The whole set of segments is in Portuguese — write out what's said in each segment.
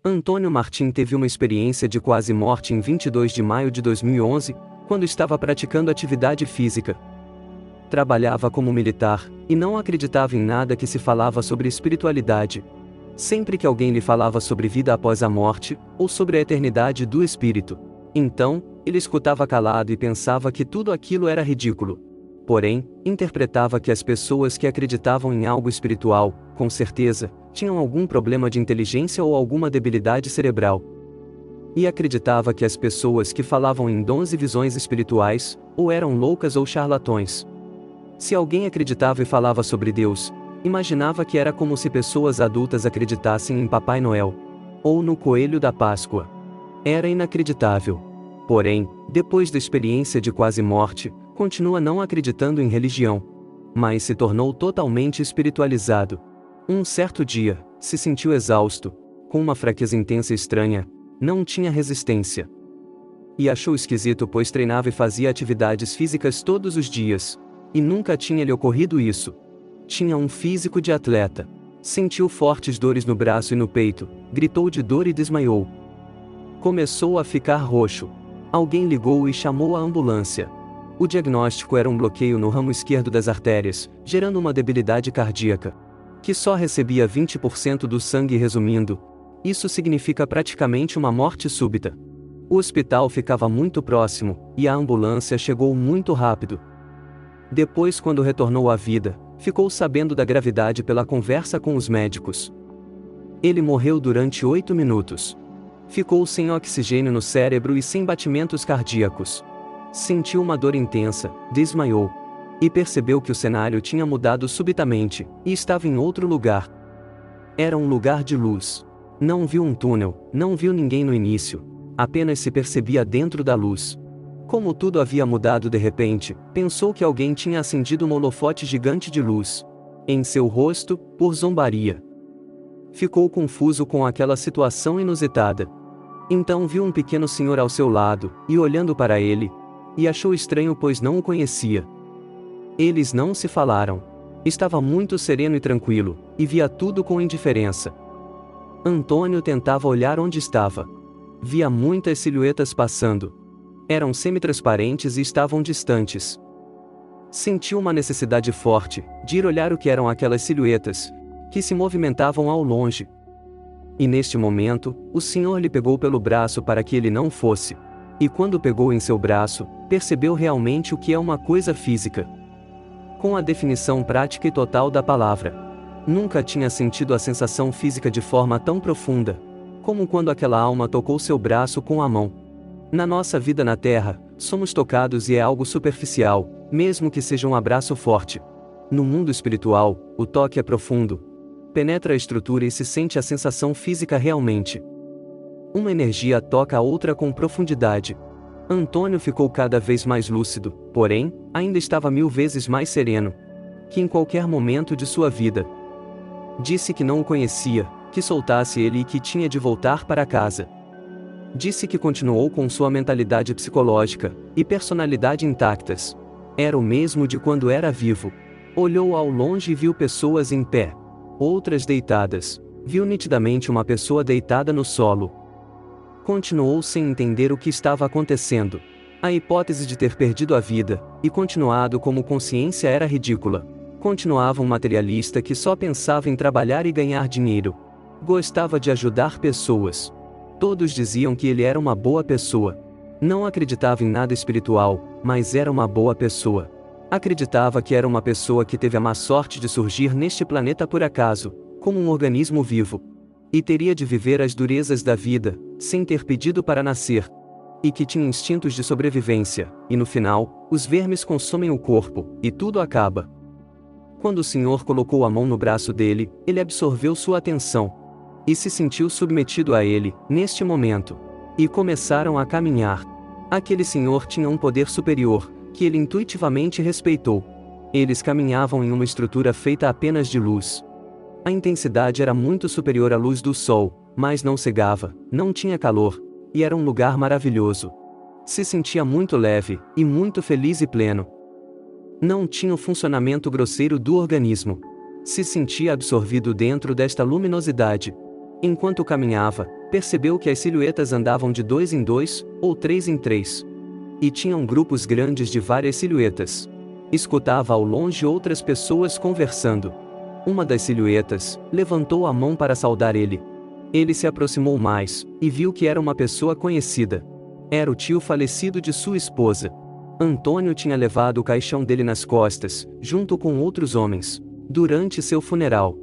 Antônio Martim teve uma experiência de quase morte em 22 de maio de 2011, quando estava praticando atividade física. Trabalhava como militar, e não acreditava em nada que se falava sobre espiritualidade. Sempre que alguém lhe falava sobre vida após a morte, ou sobre a eternidade do espírito, então, ele escutava calado e pensava que tudo aquilo era ridículo. Porém, interpretava que as pessoas que acreditavam em algo espiritual, com certeza, tinham algum problema de inteligência ou alguma debilidade cerebral. E acreditava que as pessoas que falavam em dons e visões espirituais, ou eram loucas ou charlatões. Se alguém acreditava e falava sobre Deus, imaginava que era como se pessoas adultas acreditassem em Papai Noel, ou no Coelho da Páscoa. Era inacreditável. Porém, depois da experiência de quase morte, continua não acreditando em religião. Mas se tornou totalmente espiritualizado. Um certo dia, se sentiu exausto, com uma fraqueza intensa e estranha, não tinha resistência. E achou esquisito pois treinava e fazia atividades físicas todos os dias. E nunca tinha lhe ocorrido isso. Tinha um físico de atleta. Sentiu fortes dores no braço e no peito, gritou de dor e desmaiou. Começou a ficar roxo. Alguém ligou e chamou a ambulância. O diagnóstico era um bloqueio no ramo esquerdo das artérias, gerando uma debilidade cardíaca, que só recebia 20% do sangue. Resumindo, isso significa praticamente uma morte súbita. O hospital ficava muito próximo, e a ambulância chegou muito rápido. Depois, quando retornou à vida, ficou sabendo da gravidade pela conversa com os médicos. Ele morreu durante 8 minutos. Ficou sem oxigênio no cérebro e sem batimentos cardíacos. Sentiu uma dor intensa, desmaiou. E percebeu que o cenário tinha mudado subitamente, e estava em outro lugar. Era um lugar de luz. Não viu um túnel, não viu ninguém no início. Apenas se percebia dentro da luz. Como tudo havia mudado de repente, pensou que alguém tinha acendido um holofote gigante de luz em seu rosto, por zombaria. Ficou confuso com aquela situação inusitada. Então viu um pequeno senhor ao seu lado, e olhando para ele, e achou estranho pois não o conhecia. Eles não se falaram. Estava muito sereno e tranquilo, e via tudo com indiferença. Antônio tentava olhar onde estava. Via muitas silhuetas passando. Eram semi-transparentes e estavam distantes. Sentiu uma necessidade forte, de ir olhar o que eram aquelas silhuetas, que se movimentavam ao longe. E neste momento, o Senhor lhe pegou pelo braço para que ele não fosse. E quando pegou em seu braço, percebeu realmente o que é uma coisa física. Com a definição prática e total da palavra. Nunca tinha sentido a sensação física de forma tão profunda, como quando aquela alma tocou seu braço com a mão. Na nossa vida na Terra, somos tocados e é algo superficial, mesmo que seja um abraço forte. No mundo espiritual, o toque é profundo. Penetra a estrutura e se sente a sensação física realmente. Uma energia toca a outra com profundidade. Antônio ficou cada vez mais lúcido, porém, ainda estava 1000 vezes mais sereno que em qualquer momento de sua vida. Disse que não o conhecia, que soltasse ele e que tinha de voltar para casa. Disse que continuou com sua mentalidade psicológica e personalidade intactas. Era o mesmo de quando era vivo. Olhou ao longe e viu pessoas em pé. Outras deitadas. Viu nitidamente uma pessoa deitada no solo. Continuou sem entender o que estava acontecendo. A hipótese de ter perdido a vida, e continuado como consciência era ridícula. Continuava um materialista que só pensava em trabalhar e ganhar dinheiro. Gostava de ajudar pessoas. Todos diziam que ele era uma boa pessoa. Não acreditava em nada espiritual, mas era uma boa pessoa. Acreditava que era uma pessoa que teve a má sorte de surgir neste planeta por acaso, como um organismo vivo. E teria de viver as durezas da vida, sem ter pedido para nascer. E que tinha instintos de sobrevivência, e no final, os vermes consomem o corpo, e tudo acaba. Quando o Senhor colocou a mão no braço dele, ele absorveu sua atenção. E se sentiu submetido a ele, neste momento. E começaram a caminhar. Aquele Senhor tinha um poder superior, que ele intuitivamente respeitou. Eles caminhavam em uma estrutura feita apenas de luz. A intensidade era muito superior à luz do sol, mas não cegava, não tinha calor, e era um lugar maravilhoso. Se sentia muito leve, e muito feliz e pleno. Não tinha o funcionamento grosseiro do organismo. Se sentia absorvido dentro desta luminosidade. Enquanto caminhava, Percebeu que as silhuetas andavam de 2 em 2, ou 3 em 3. E tinham grupos grandes de várias silhuetas. Escutava ao longe outras pessoas conversando. Uma das silhuetas levantou a mão para saudar ele. Ele se aproximou mais, e viu que era uma pessoa conhecida. Era o tio falecido de sua esposa. Antônio tinha levado o caixão dele nas costas, junto com outros homens, durante seu funeral.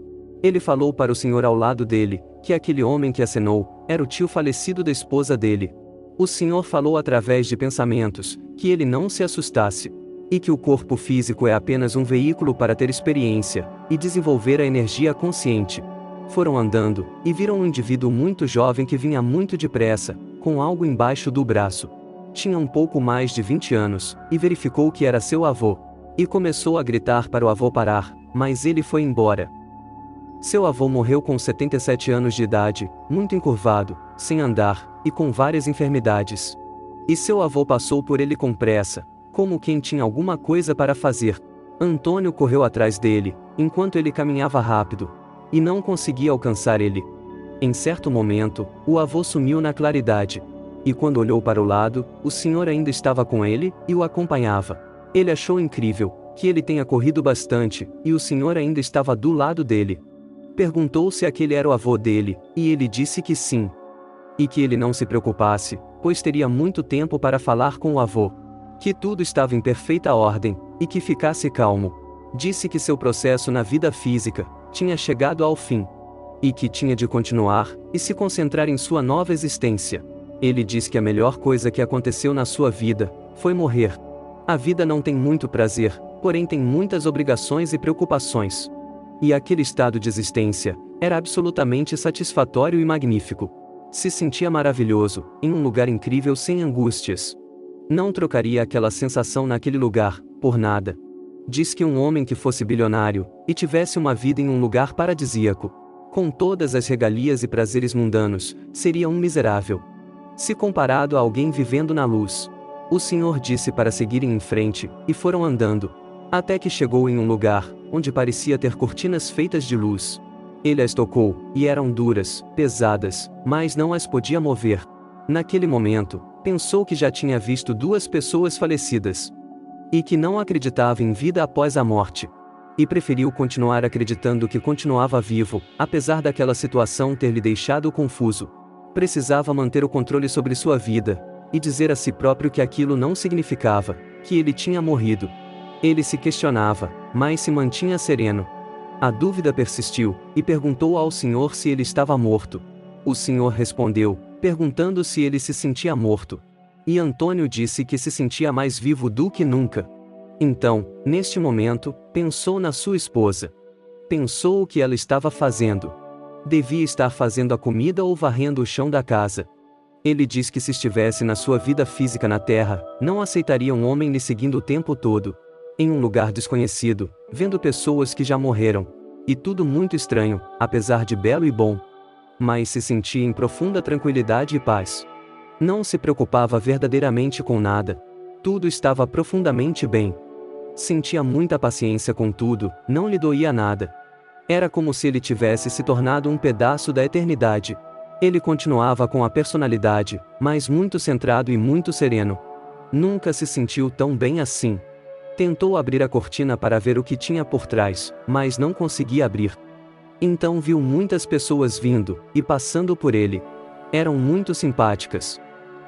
Ele falou para o senhor ao lado dele, que aquele homem que acenou, era o tio falecido da esposa dele. O senhor falou através de pensamentos, que ele não se assustasse. E que o corpo físico é apenas um veículo para ter experiência, e desenvolver a energia consciente. Foram andando, e viram um indivíduo muito jovem que vinha muito depressa, com algo embaixo do braço. Tinha um pouco mais de 20 anos, e verificou que era seu avô. E começou a gritar para o avô parar, mas ele foi embora. Seu avô morreu com 77 anos de idade, muito encurvado, sem andar, e com várias enfermidades. E seu avô passou por ele com pressa, como quem tinha alguma coisa para fazer. Antônio correu atrás dele, enquanto ele caminhava rápido, e não conseguia alcançar ele. Em certo momento, o avô sumiu na claridade. E quando olhou para o lado, o senhor ainda estava com ele, e o acompanhava. Ele achou incrível, que ele tenha corrido bastante, e o senhor ainda estava do lado dele. Perguntou se aquele era o avô dele, e ele disse que sim. E que ele não se preocupasse, pois teria muito tempo para falar com o avô. Que tudo estava em perfeita ordem, e que ficasse calmo. Disse que seu processo na vida física tinha chegado ao fim. E que tinha de continuar, e se concentrar em sua nova existência. Ele disse que a melhor coisa que aconteceu na sua vida foi morrer. A vida não tem muito prazer, porém tem muitas obrigações e preocupações. E aquele estado de existência era absolutamente satisfatório e magnífico. Se sentia maravilhoso, em um lugar incrível sem angústias. Não trocaria aquela sensação naquele lugar, por nada. Diz que um homem que fosse bilionário, e tivesse uma vida em um lugar paradisíaco, com todas as regalias e prazeres mundanos, seria um miserável. Se comparado a alguém vivendo na luz. O senhor disse para seguirem em frente, e foram andando. Até que chegou em um lugar, onde parecia ter cortinas feitas de luz. Ele as tocou, e eram duras, pesadas, mas não as podia mover. Naquele momento, pensou que já tinha visto 2 pessoas falecidas. E que não acreditava em vida após a morte. E preferiu continuar acreditando que continuava vivo, apesar daquela situação ter lhe deixado confuso. Precisava manter o controle sobre sua vida, e dizer a si próprio que aquilo não significava que ele tinha morrido. Ele se questionava, mas se mantinha sereno. A dúvida persistiu, e perguntou ao senhor se ele estava morto. O senhor respondeu, perguntando se ele se sentia morto. E Antônio disse que se sentia mais vivo do que nunca. Então, neste momento, pensou na sua esposa. Pensou o que ela estava fazendo. Devia estar fazendo a comida ou varrendo o chão da casa. Ele diz que se estivesse na sua vida física na Terra, não aceitaria um homem lhe seguindo o tempo todo. Em um lugar desconhecido, vendo pessoas que já morreram. E tudo muito estranho, apesar de belo e bom. Mas se sentia em profunda tranquilidade e paz. Não se preocupava verdadeiramente com nada. Tudo estava profundamente bem. Sentia muita paciência com tudo, não lhe doía nada. Era como se ele tivesse se tornado um pedaço da eternidade. Ele continuava com a personalidade, mas muito centrado e muito sereno. Nunca se sentiu tão bem assim. Tentou abrir a cortina para ver o que tinha por trás, mas não conseguia abrir. Então viu muitas pessoas vindo e passando por ele. Eram muito simpáticas.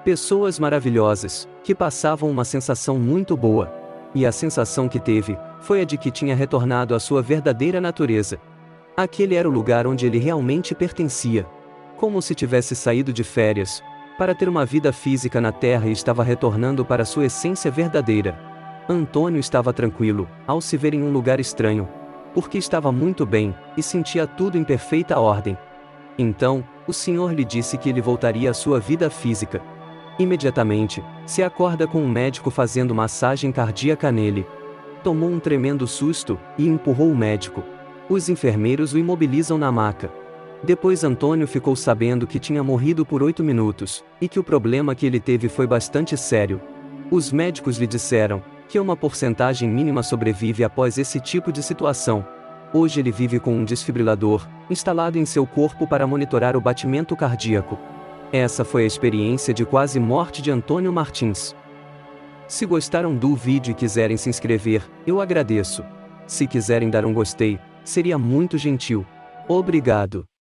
Pessoas maravilhosas, que passavam uma sensação muito boa. E a sensação que teve, foi a de que tinha retornado à sua verdadeira natureza. Aquele era o lugar onde ele realmente pertencia. Como se tivesse saído de férias, para ter uma vida física na Terra e estava retornando para sua essência verdadeira. Antônio estava tranquilo, ao se ver em um lugar estranho. Porque estava muito bem, e sentia tudo em perfeita ordem. Então, o senhor lhe disse que ele voltaria à sua vida física. Imediatamente, se acorda com um médico fazendo massagem cardíaca nele. Tomou um tremendo susto, e empurrou o médico. Os enfermeiros o imobilizam na maca. Depois Antônio ficou sabendo que tinha morrido por 8 minutos, e que o problema que ele teve foi bastante sério. Os médicos lhe disseram que uma porcentagem mínima sobrevive após esse tipo de situação. Hoje ele vive com um desfibrilador instalado em seu corpo para monitorar o batimento cardíaco. Essa foi a experiência de quase morte de Antônio Martins. Se gostaram do vídeo e quiserem se inscrever, eu agradeço. Se quiserem dar um gostei, seria muito gentil. Obrigado.